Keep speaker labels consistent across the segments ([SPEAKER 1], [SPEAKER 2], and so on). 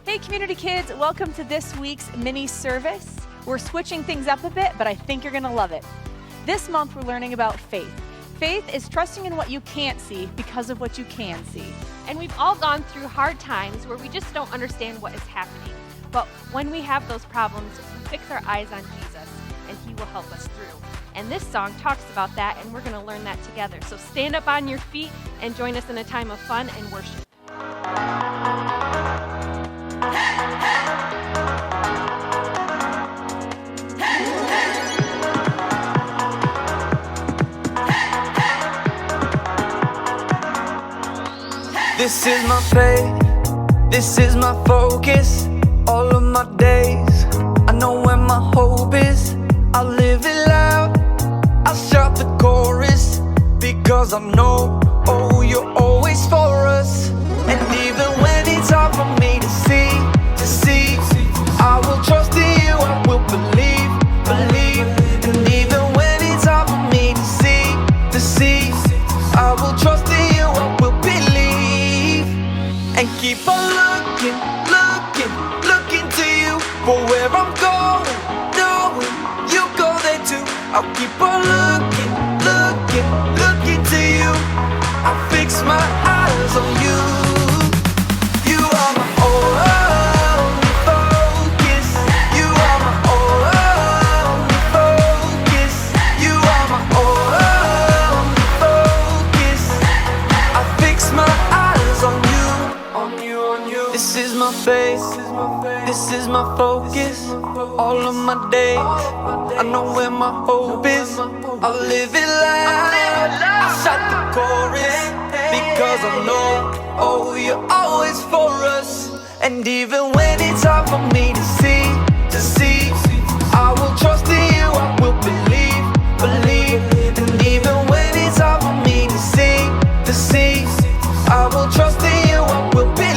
[SPEAKER 1] Hey community kids, welcome to this week's mini service. We're switching things up a bit, but I think you're gonna love it. This month we're learning about faith. Faith is trusting in what you can't see because of what you can see.
[SPEAKER 2] And we've all gone through hard times where we just don't understand what is happening. But when we have those problems, we fix our eyes on Jesus, and He will help us through. And this song talks about that, and we're gonna learn that together. So stand up on your feet and join us in a time of fun and worship.
[SPEAKER 3] This is my faith, this is my focus, all of my days. I know where my hope is, I'll live it loud, I'll shout the chorus, because I know, oh, you're always for us. And even when it's hard for me to see, I will trust in you, I will believe. And even when it's hard for me to see, I will trust in you, I will believe. And keep on looking to you for where I'm going, knowing you go there too. I'll keep on looking to you. I fix my eyes on you. You are my only focus. You are my only focus. You are my only focus. I fix my eyes on you. This is my faith, this is my focus, all of my days. I know where my hope is, I'll live it loud, I'll shout the chorus, because I know, oh, you're always for us. And even when it's hard for me to see, I will trust in you, I will believe. And even when it's hard for me to see, I will trust in you, I will believe.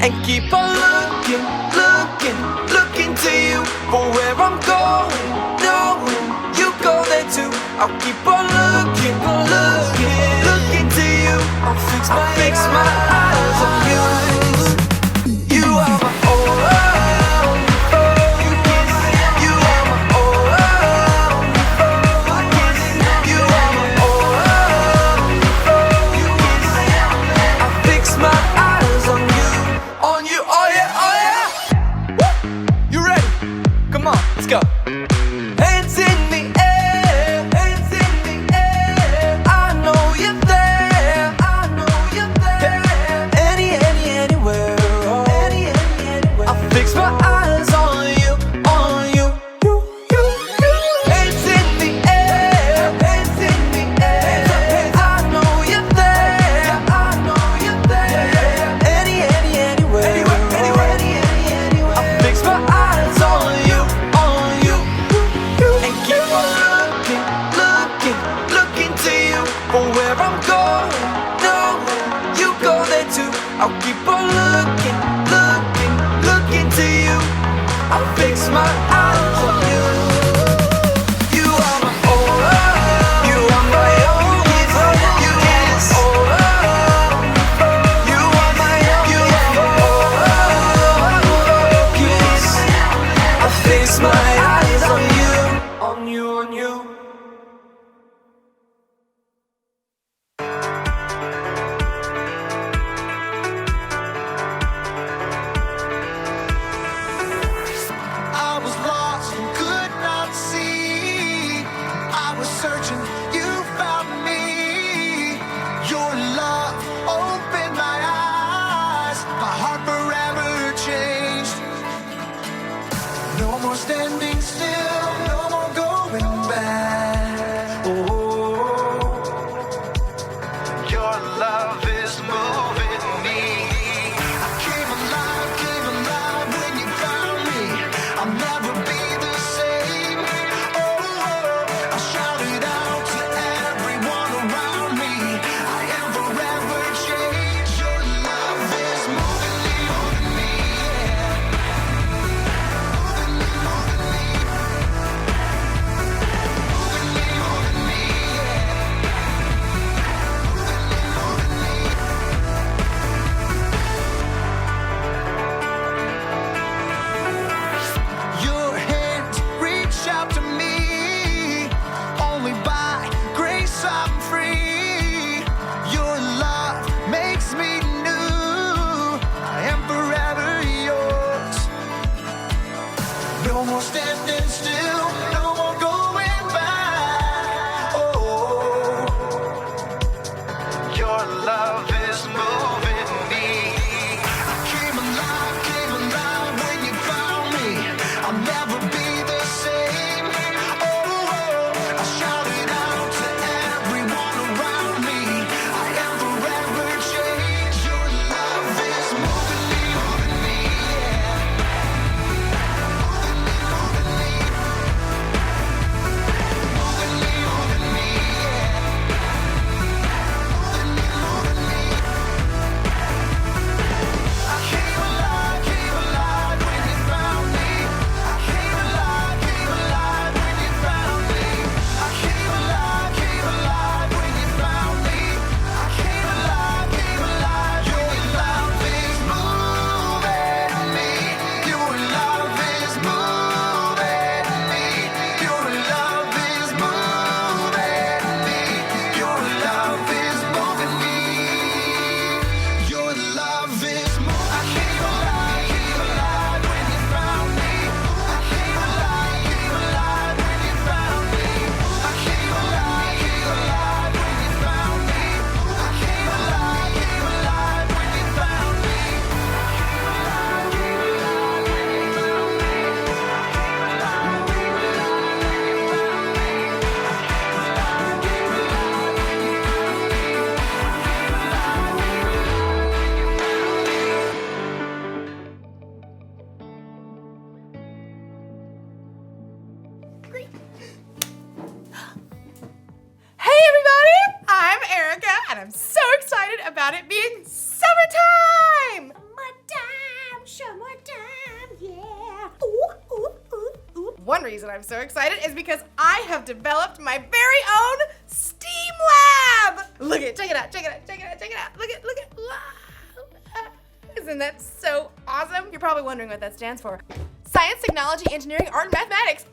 [SPEAKER 3] And keep on looking to you for where I'm going, knowing you go there too. I'll keep on looking to you. I'll fix my eyes on you. You are my only focus. You are my only focus. You are my only focus. I fix my eyes on you, oh yeah. Woo! You ready? Come on, let's go. Hands in the air, I know you're there, anywhere, oh. I fix my eyes on you. Hands in the air, I know you're there, anywhere. I fix my eyes on you. And keep on looking to you for where I'm going, knowing you go there too. I'll keep on looking to you. I'll fix my eyes on you. You are my only, you are my only focus. You are my only focus. I fix my eyes on you.
[SPEAKER 4] I was lost and could not see. I was searching, you found me. Your love opened my eyes. My heart forever changed. No more standing still, no more going back. Oh, your love is moving me. I came alive when you found me. I'll never be the same. Oh, I shouted out to everyone around me. I am forever changed. Your love is moving me.
[SPEAKER 3] Your love is moving me. I came alive when you found me. I'll never be the same. Oh, I shout it out to everyone around me. I am forever changed. Your love is moving me, yeah. Moving me, I came alive when you found me. I came alive when you found me. I came alive when you found me. I came alive Your love is moving me. Your love is moving me. Your love is moving me. Your love is moving me. Your love is moving. I came alive when you found me. I came alive when you found me. I came alive when you found me. I came alive when you found me.
[SPEAKER 5] Hey everybody! I'm Erica and I'm so excited about it being summertime! Summertime, yeah. Ooh, ooh, ooh, ooh. One reason I'm so excited is because I have developed my very own STEAM lab! Look at it, check it out, check it out, check it out, check it out. Look at, wow. Isn't that so awesome? You're probably wondering what that stands for. Science, technology, engineering, art, and mathematics.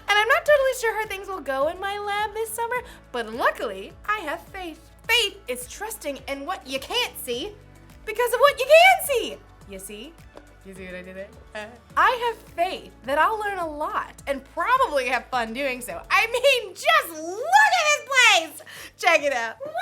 [SPEAKER 5] And I'm not totally sure how things will go in my lab this summer, but luckily I have faith. Faith is trusting in what you can't see because of what you can see. You see? You see what I did there? I have faith that I'll learn a lot and probably have fun doing so. I mean, just look at this place! Check it out. Wow!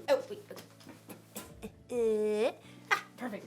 [SPEAKER 5] Oh, wait. Perfect.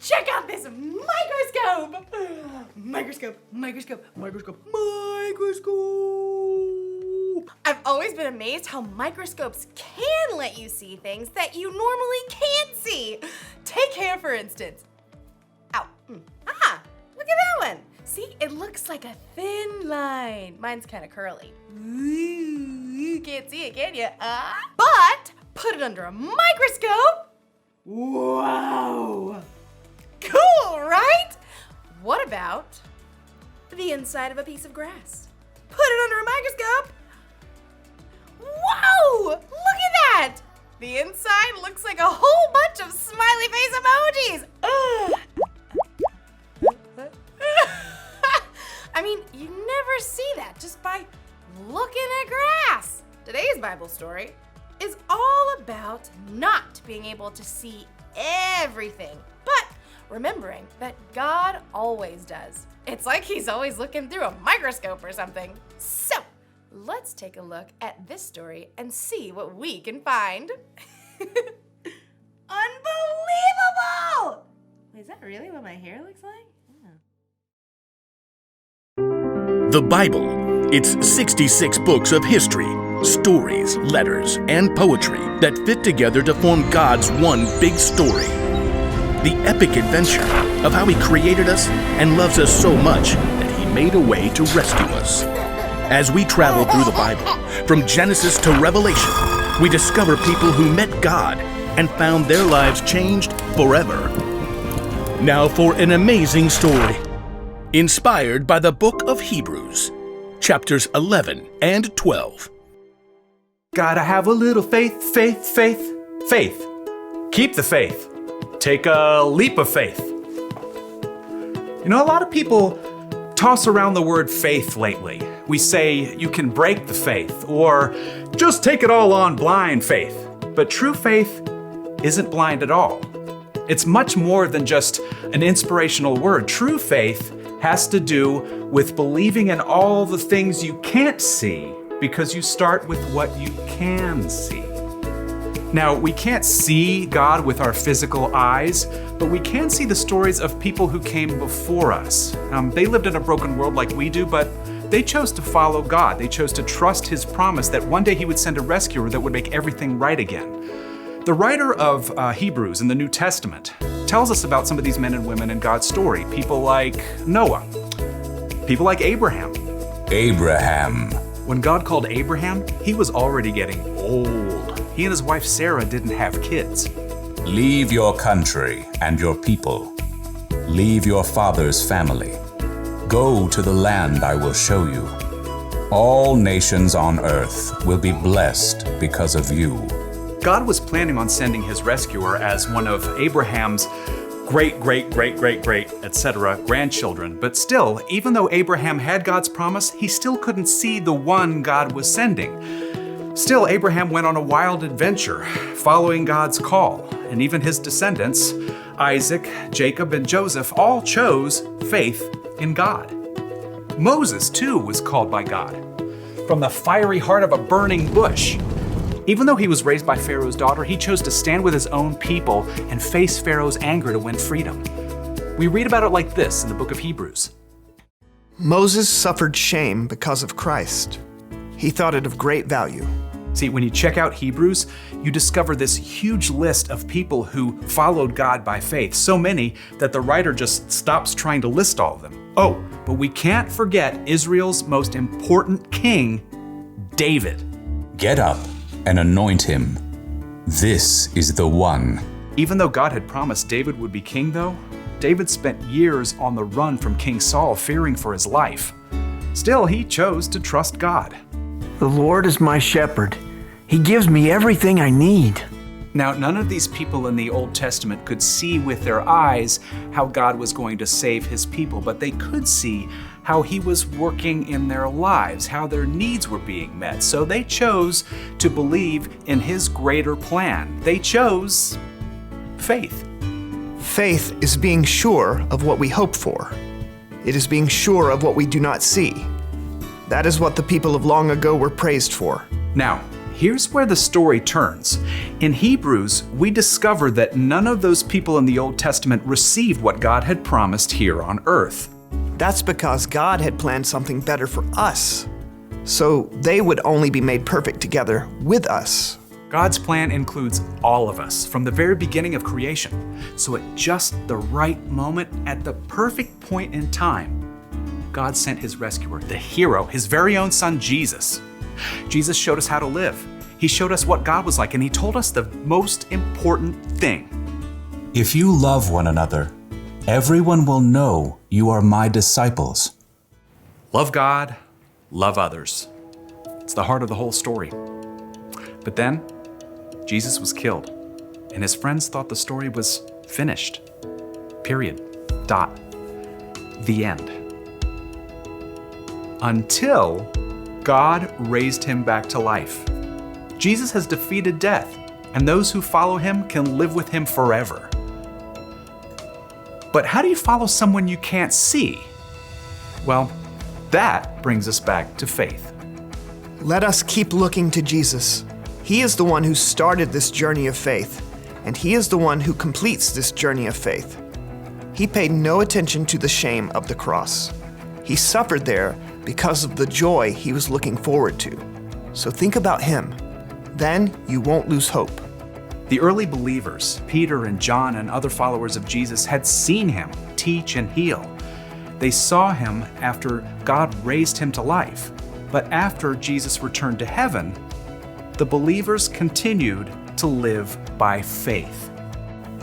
[SPEAKER 5] Check out this microscope! Microscope. I've always been amazed how microscopes can let you see things that you normally can't see. Take hair, for instance. Ow. Ah, look at that one. See, it looks like a thin line. Mine's kind of curly. Ooh, you can't see it, can you? But put it under a microscope. Wow. Cool, right? What about the inside of a piece of grass? Put it under a microscope. Whoa! Look at that! The inside looks like a whole bunch of smiley face emojis. I mean, you never see that just by looking at grass. Today's Bible story is all about not being able to see everything, but remembering that God always does. It's like He's always looking through a microscope or something. So, let's take a look at this story and see what we can find. Unbelievable! Is that really what my hair looks like? Yeah.
[SPEAKER 6] The Bible. It's 66 books of history, stories, letters, and poetry that fit together to form God's one big story. The epic adventure of how He created us and loves us so much that He made a way to rescue us. As we travel through the Bible, from Genesis to Revelation, we discover people who met God and found their lives changed forever. Now for an amazing story, inspired by the book of Hebrews, chapters 11 and 12.
[SPEAKER 7] Gotta have a little faith, faith, faith, faith. Keep the faith. Take a leap of faith. You know, a lot of people toss around the word faith lately. We say you can break the faith or just take it all on blind faith. But true faith isn't blind at all. It's much more than just an inspirational word. True faith has to do with believing in all the things you can't see because you start with what you can see. Now, we can't see God with our physical eyes, but we can see the stories of people who came before us. They lived in a broken world like we do, but they chose to follow God. They chose to trust His promise that one day He would send a rescuer that would make everything right again. The writer of Hebrews in the New Testament tells us about some of these men and women in God's story. People like Noah, people like Abraham.
[SPEAKER 8] Abraham.
[SPEAKER 7] When God called Abraham, he was already getting old. He and his wife Sarah didn't have kids.
[SPEAKER 8] Leave your country and your people. Leave your father's family. Go to the land I will show you. All nations on earth will be blessed because of you.
[SPEAKER 7] God was planning on sending his rescuer as one of Abraham's great, etc. grandchildren. But still, even though Abraham had God's promise, he still couldn't see the one God was sending. Still, Abraham went on a wild adventure, following God's call. And even his descendants, Isaac, Jacob, and Joseph, all chose faith in God. Moses, too, was called by God from the fiery heart of a burning bush. Even though he was raised by Pharaoh's daughter, he chose to stand with his own people and face Pharaoh's anger to win freedom. We read about it like this in the book of Hebrews.
[SPEAKER 9] Moses suffered shame because of Christ. He thought it of great value.
[SPEAKER 7] See, when you check out Hebrews, you discover this huge list of people who followed God by faith, so many that the writer just stops trying to list all of them. Oh, but we can't forget Israel's most important king, David.
[SPEAKER 8] Get up and anoint him. This is the one.
[SPEAKER 7] Even though God had promised David would be king, though, David spent years on the run from King Saul, fearing for his life. Still, he chose to trust God.
[SPEAKER 10] The Lord is my shepherd. He gives me everything I need.
[SPEAKER 7] Now, none of these people in the Old Testament could see with their eyes how God was going to save his people, but they could see how he was working in their lives, how their needs were being met. So they chose to believe in his greater plan. They chose faith.
[SPEAKER 9] Faith is being sure of what we hope for. It is being sure of what we do not see. That is what the people of long ago were praised for.
[SPEAKER 7] Now, here's where the story turns. In Hebrews, we discover that none of those people in the Old Testament received what God had promised here on earth.
[SPEAKER 9] That's because God had planned something better for us, so they would only be made perfect together with us.
[SPEAKER 7] God's plan includes all of us from the very beginning of creation. So at just the right moment, at the perfect point in time, God sent his rescuer, the hero, his very own son, Jesus. Jesus showed us how to live. He showed us what God was like, and he told us the most important thing.
[SPEAKER 8] If you love one another, everyone will know you are my disciples.
[SPEAKER 7] Love God, love others. It's the heart of the whole story. But then, Jesus was killed, and his friends thought the story was finished. Period. Dot. The end. Until God raised him back to life. Jesus has defeated death, and those who follow him can live with him forever. But how do you follow someone you can't see? Well, that brings us back to faith.
[SPEAKER 9] Let us keep looking to Jesus. He is the one who started this journey of faith, and he is the one who completes this journey of faith. He paid no attention to the shame of the cross. He suffered there because of the joy he was looking forward to. So think about him. Then you won't lose hope.
[SPEAKER 7] The early believers, Peter and John and other followers of Jesus, had seen him teach and heal. They saw him after God raised him to life. But after Jesus returned to heaven, the believers continued to live by faith.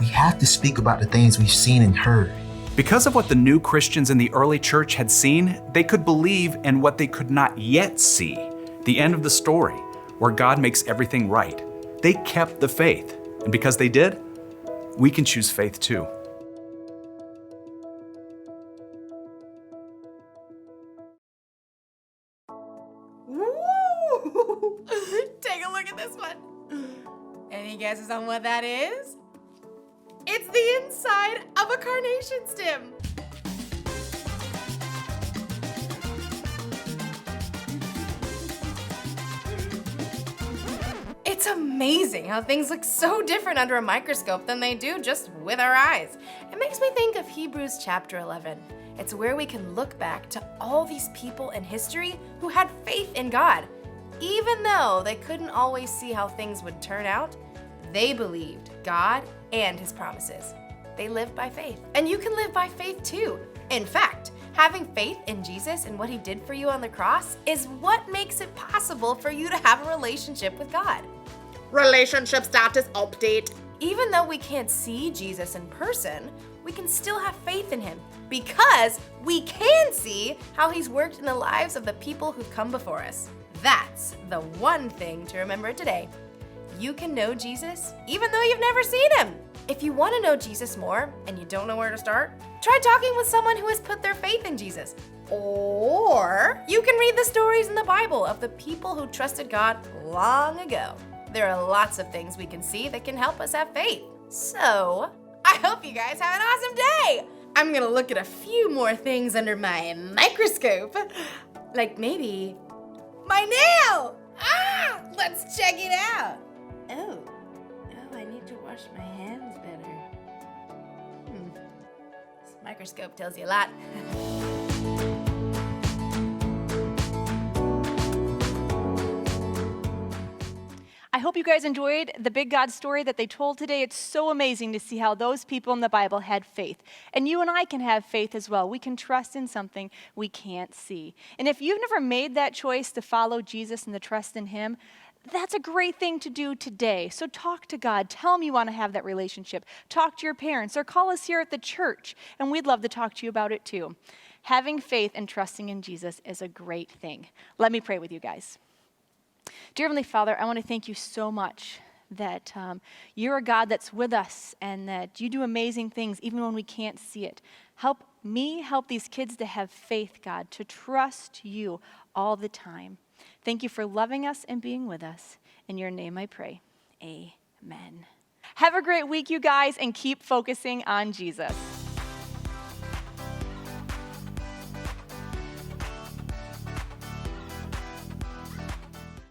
[SPEAKER 11] We have to speak about the things we've seen and heard.
[SPEAKER 7] Because of what the new Christians in the early church had seen, they could believe in what they could not yet see, the end of the story, where God makes everything right. They kept the faith, and because they did, we can choose faith too.
[SPEAKER 5] Woo! Take a look at this one. Any guesses on what that is? It's the inside of a carnation stem. It's amazing how things look so different under a microscope than they do just with our eyes. It makes me think of Hebrews chapter 11. It's where we can look back to all these people in history who had faith in God. Even though they couldn't always see how things would turn out, they believed God and his promises. They lived by faith. And you can live by faith too. In fact, having faith in Jesus and what he did for you on the cross is what makes it possible for you to have a relationship with God. Relationship status update. Even though we can't see Jesus in person, we can still have faith in him because we can see how he's worked in the lives of the people who've come before us. That's the one thing to remember today. You can know Jesus even though you've never seen him. If you want to know Jesus more and you don't know where to start, try talking with someone who has put their faith in Jesus. Or you can read the stories in the Bible of the people who trusted God long ago. There are lots of things we can see that can help us have faith. So, I hope you guys have an awesome day. I'm gonna look at a few more things under my microscope. Like maybe my nail! Let's check it out. Oh, I need to wash my hands better. This microscope tells you a lot.
[SPEAKER 1] I hope you guys enjoyed the big God story that they told today. It's so amazing to see how those people in the Bible had faith. And you and I can have faith as well. We can trust in something we can't see. And if you've never made that choice to follow Jesus and to trust in him, that's a great thing to do today. So talk to God. Tell him you want to have that relationship. Talk to your parents or call us here at the church, and we'd love to talk to you about it too. Having faith and trusting in Jesus is a great thing. Let me pray with you guys. Dear Heavenly Father, I want to thank you so much that you're a God that's with us and that you do amazing things even when we can't see it. Help me, help these kids to have faith, God, to trust you all the time. Thank you for loving us and being with us. In your name I pray. Amen. Have a great week, you guys, and keep focusing on Jesus.